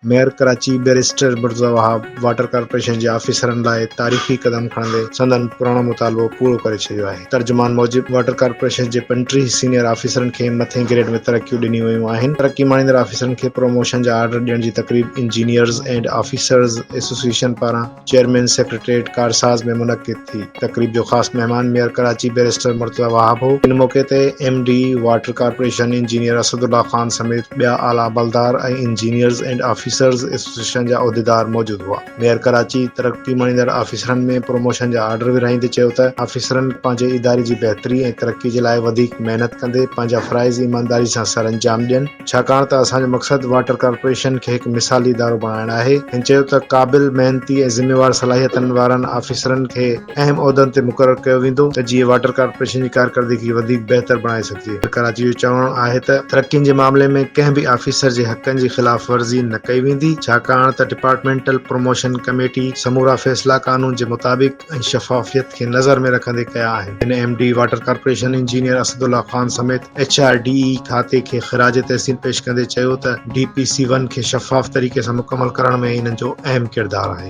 Mayor Karachi barrister Murtaza Wahab water corporation जे ऑफिसरनि लाइ तारीख़ी क़दम खणंदे संदन पुराणो मुतालबो पूरो करे छॾियो आहे। तर्जुमान मूजिबि वाटर कॉर्पोरेशन जे 35 सीनियर ऑफिसरनि खे मथे ग्रेड में तरक़ियूं ॾिनियूं वयूं आहिनि। तरक़ी माणींदड़ ऑफिसरनि खे प्रमोशन जा ऑर्डर ॾियण जी तक़रीब इंजीनियर्स एंड ऑफिसर्स एसोसिएशन पारां चेयरमैन सेक्रेटरीट कारसाज़ में मुनक़िद थी। तक़रीब जो ख़ासि महिमान मेयर कराची बैरिस्टर मुर्तज़ा वहाब हो। इन मौक़े ते MD water corporation engineer Asadullah Khan समेत ॿिया आला बलदार ऐं इंजीनियर्स एंड ऑफिसर्स एसोसिएशन जा उहिदेदार मौजूद हुआ। मेयर कराची तरक्की माणींदड़ ऑफिसरनि में प्रमोशन जा ऑर्डर विरहाईंदे चयो त ऑफिसरनि पंहिंजे इदारे जी बहितरी ऐं तरक्की जे लाइ वधीक महिनत कंदे पंहिंजा फ़राइज़ ईमानदारी सां सर अंजाम ॾियनि, छाकाणि त असांजो मक़सदु वाटर कॉर्पोरेशन खे हिकु मिसाली इदारो बणाइणु आहे। ऐं चयो त क़ाबिल, मेहनती ऐं ज़िम्मेवार सलाहियतनि वारनि ऑफिसरनि खे अहम उहिदनि ते मुक़ररु कयो वेंदो त जीअं वाटर कॉर्पोरेशन जी कारकर्दगी वधीक बहितर बणाए सघिजे। कराची जो चवणु आहे त तरक़ियुनि जे मामले में कंहिं बि ऑफिसर जे हक़नि जी ख़िलाफ़ वर्ज़ी न कई वेंदी, छाकाणि त डिपार्टमेंटल प्रमोशन कमेटी समूरा फ़ैसिला कानून जे मुताबिक़ ऐं शफ़ाफ़ियत खे नज़र में रखंदे कया आहिनि। हिन MD water corporation engineer Asadullah Khan समेत HRDE खाते खे ख़िराज तहसील पेश कंदे चयो त DPC1 खे शफ़ाफ़ तरीक़े सां मुकमल करण में इन्हनि जो अहम किरदारु आहे।